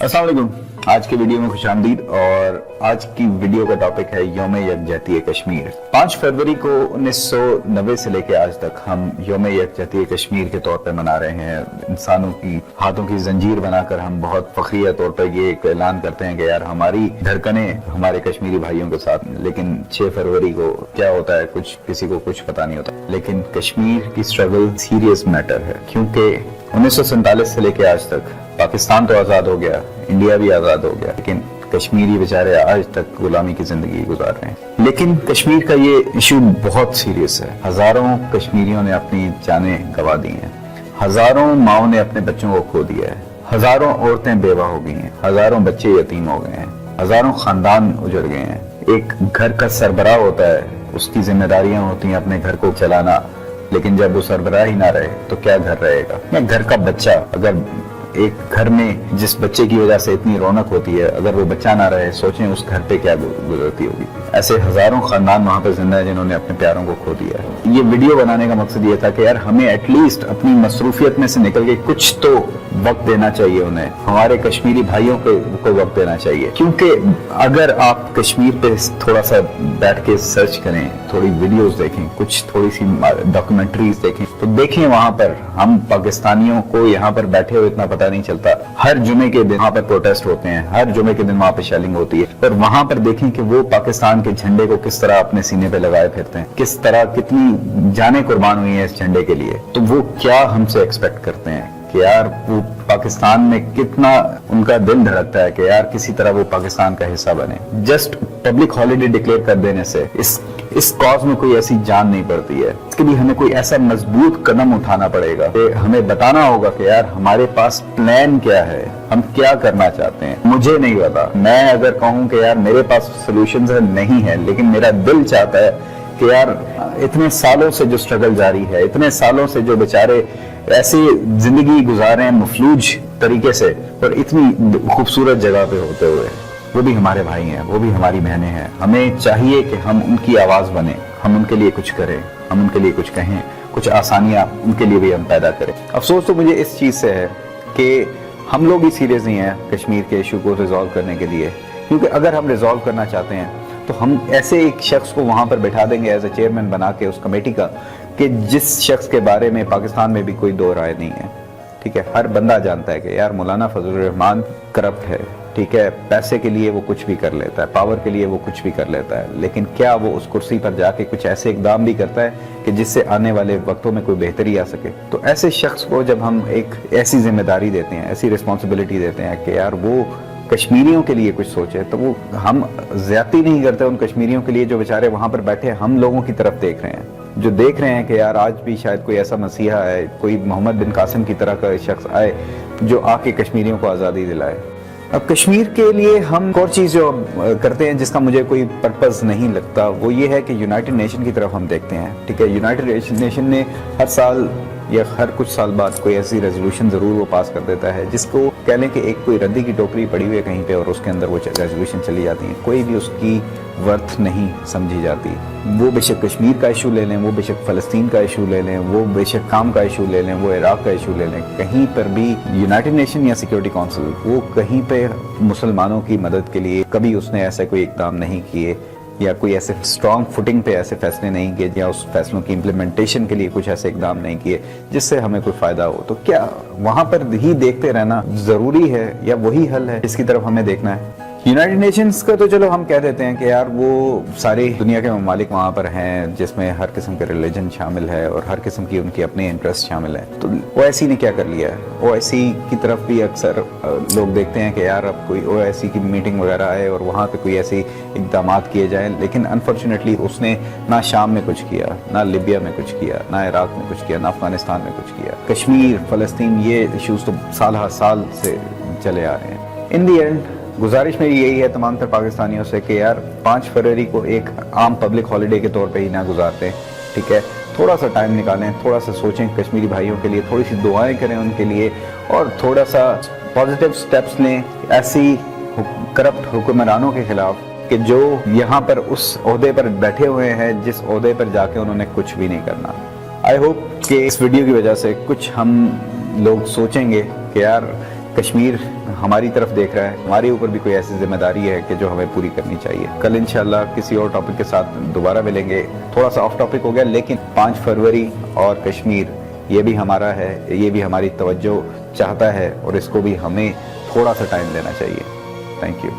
अस्सलाम वालेकुम। आज के वीडियो में खुशामदीद। और आज की वीडियो का टॉपिक है यौम यकजहती कश्मीर। 5 फरवरी को 1990 से लेकर आज तक हम यौम यकजहती कश्मीर के तौर पे मना रहे हैं। इंसानों की हाथों की जंजीर बनाकर हम बहुत फखरिया तौर पर ये एक ऐलान करते हैं कि यार हमारी धड़कनें हमारे कश्मीरी भाइयों के साथ। लेकिन 6 फरवरी को क्या होता है कुछ किसी को कुछ पता नहीं होता। लेकिन कश्मीर की स्ट्रगल सीरियस मैटर है, क्योंकि 1947 से लेकर आज तक पाकिस्तान तो आजाद हो गया, इंडिया भी आजाद हो गया, लेकिन कश्मीरी बेचारे आज तक गुलामी की जिंदगी गुजार रहे हैं। लेकिन कश्मीर का ये इशू बहुत सीरियस है। हजारों कश्मीरियों ने अपनी जानें गंवा दी हैं, हजारों माओं ने अपने बच्चों को खो दिया है, हजारों औरतें बेवा हो गई हैं, हजारों बच्चे यतीम हो गए हैं, हजारों खानदान उजड़ गए हैं। एक घर का सरबराह होता है, उसकी जिम्मेदारियां होती हैं अपने घर को चलाना, लेकिन जब वो सरबराह ही ना रहे तो क्या घर रहेगा। या घर का बच्चा, अगर एक घर में जिस बच्चे की वजह से इतनी रौनक होती है, अगर वो बच्चा ना रहे, सोचें उस घर पे क्या गुजरती होगी। ऐसे हजारों खानदान वहां पर जिंदा है जिन्होंने अपने प्यारों को खो दिया है। ये वीडियो बनाने का मकसद ये था कि यार हमें एटलीस्ट अपनी मसरूफियत में से निकल के कुछ तो वक्त देना चाहिए उन्हें, हमारे कश्मीरी भाइयों को वक्त देना चाहिए। क्योंकि अगर आप कश्मीर पे थोड़ा सा बैठ के सर्च करें, थोड़ी वीडियोस देखें, कुछ थोड़ी सी डॉक्यूमेंट्रीज देखें, तो देखें वहां पर हम पाकिस्तानियों को यहाँ पर बैठे हुए इतना पता नहीं चलता। हर जुमे के दिन वहां पर प्रोटेस्ट होते हैं, हर जुमे के दिन वहां पर शेलिंग होती है, और वहां पर देखें कि वो पाकिस्तान के झंडे को किस तरह अपने सीने पे लगाए फिरते हैं, किस तरह कितनी जानें कुर्बान हुई हैं इस झंडे के लिए। तो वो क्या हमसे एक्सपेक्ट करते हैं कि यार वो पाकिस्तान में कितना उनका दिल धड़कता है कि यार किसी तरह वो पाकिस्तान का हिस्सा बने। जस्ट पब्लिक हॉलिडे डिक्लेयर कर देने से इस कॉज में कोई ऐसी जान नहीं पड़ती है। इसके लिए हमें कोई ऐसा मजबूत कदम उठाना पड़ेगा कि हमें बताना होगा कि यार हमारे पास प्लान क्या है, हम क्या करना चाहते हैं। मुझे नहीं पता, मैं अगर कहूँ कि यार मेरे पास सोल्यूशन नहीं है, लेकिन मेरा दिल चाहता है कि यार इतने सालों से जो स्ट्रगल जारी है, इतने सालों से जो बेचारे ऐसी जिंदगी गुजार रहे हैं मफलूज तरीके से, पर इतनी खूबसूरत जगह पे होते हुए, वो भी हमारे भाई हैं, वो भी हमारी बहनें हैं। हमें चाहिए कि हम उनकी आवाज बने, हम उनके लिए कुछ करें, हम उनके लिए कुछ कहें, कुछ आसानियां उनके लिए भी हम पैदा करें। अफसोस तो मुझे इस चीज से है कि हम लोग भी सीरियस नहीं हैं कश्मीर के इशू को रिजॉल्व करने के लिए। क्योंकि अगर हम रिजॉल्व करना चाहते हैं तो हम ऐसे एक शख्स को वहां पर बैठा देंगे एज ए चेयरमैन बना के उस कमेटी का, कि जिस शख्स के बारे में पाकिस्तान में भी कोई दो राय नहीं है। ठीक है, हर बंदा जानता है कि यार मौलाना फजलुर रहमान करप्ट है। ठीक है, पैसे के लिए वो कुछ भी कर लेता है, पावर के लिए वो कुछ भी कर लेता है, लेकिन क्या वो उस कुर्सी पर जाके कुछ ऐसे इकदाम भी करता है कि जिससे आने वाले वक्तों में कोई बेहतरी आ सके। तो ऐसे शख्स को जब हम एक ऐसी जिम्मेदारी देते हैं, ऐसी रिस्पॉन्सिबिलिटी देते हैं कि यार वो कश्मीरियों के लिए कुछ सोचे, तो वो हम ज्यादती नहीं करते उन कश्मीरियों के लिए जो बेचारे वहां पर बैठे हम लोगों की तरफ देख रहे हैं, जो देख रहे हैं कि यार आज भी शायद कोई ऐसा मसीहा है, कोई मोहम्मद बिन कासिम की तरह का शख्स आए जो आके कश्मीरियों को आज़ादी दिलाए। अब कश्मीर के लिए हम एक और चीज़ जो करते हैं जिसका मुझे कोई पर्पस नहीं लगता, वो ये है कि यूनाइटेड नेशन की तरफ हम देखते हैं। ठीक है, यूनाइटेड नेशन ने हर साल या हर कुछ साल बाद कोई ऐसी रेजोल्यूशन जरूर वो पास कर देता है जिसको कह लें कि एक कोई रद्दी की टोकरी पड़ी हुई है कहीं पे और उसके अंदर वो रेजोल्यूशन चली जाती है, कोई भी उसकी वर्थ नहीं समझी जाती। वो बेशक कश्मीर का इशू ले लें, वो बेशक फ़लस्तीन का इशू ले लें, वो बेशक काम का इशू ले लें, वो इराक का इशू ले लें, कहीं पर भी यूनाइटेड नेशन या सिक्योरिटी काउंसिल वो कहीं पे मुसलमानों की मदद के लिए कभी उसने ऐसा कोई इक़दाम नहीं किए, या कोई ऐसे स्ट्रॉन्ग फुटिंग पे ऐसे फैसले नहीं किए, या उस फैसलों की इम्प्लीमेंटेशन के लिए कुछ ऐसे इकदाम नहीं किए जिससे हमें कोई फायदा हो। तो क्या वहां पर ही देखते रहना जरूरी है या वही हल है जिसकी तरफ हमें देखना है? यूनाइटेड नेशंस का तो चलो हम कह देते हैं कि यार वो सारी दुनिया के ममालिक वहाँ पर हैं जिसमें हर किस्म के रिलीजन शामिल है और हर किस्म की उनकी अपने इंटरेस्ट शामिल है। तो ओआईसी ने क्या कर लिया है? ओआईसी की तरफ भी अक्सर लोग देखते हैं कि यार अब कोई ओआईसी की मीटिंग वगैरह आए और वहाँ पे कोई ऐसे इकदाम किए जाएं, लेकिन अनफॉर्चुनेटली उसने ना शाम में कुछ किया, ना लिबिया में कुछ किया, ना इराक में कुछ किया, ना अफगानिस्तान में कुछ किया। कश्मीर, फ़लस्तीन, ये इशूज़ तो साल हर साल से चले आ रहे हैं। इन दी एंड गुजारिश मेरी यही है तमाम तर पाकिस्तानियों से कि यार 5 फरवरी को एक आम पब्लिक हॉलिडे के तौर पे ही ना गुजारते हैं। ठीक है, थोड़ा सा टाइम निकालें, थोड़ा सा सोचें कश्मीरी भाइयों के लिए, थोड़ी सी दुआएं करें उनके लिए और थोड़ा सा पॉजिटिव स्टेप्स लें ऐसी करप्ट हुक्मरानों के खिलाफ कि जो यहाँ पर उस ओहदे पर बैठे हुए हैं जिस ओहदे पर जाके उन्होंने कुछ भी नहीं करना। आई होप कि इस वीडियो की वजह से कुछ हम लोग सोचेंगे कि यार کشمیر ہماری طرف دیکھ رہا ہے، ہمارے اوپر بھی کوئی ایسی ذمہ داری ہے کہ جو ہمیں پوری کرنی چاہیے. کل انشاءاللہ کسی اور ٹاپک کے ساتھ دوبارہ ملیں گے. تھوڑا سا آف ٹاپک ہو گیا، لیکن 5 فروری اور کشمیر یہ بھی ہمارا ہے، یہ بھی ہماری توجہ چاہتا ہے، اور اس کو بھی ہمیں تھوڑا سا ٹائم دینا چاہیے. Thank you.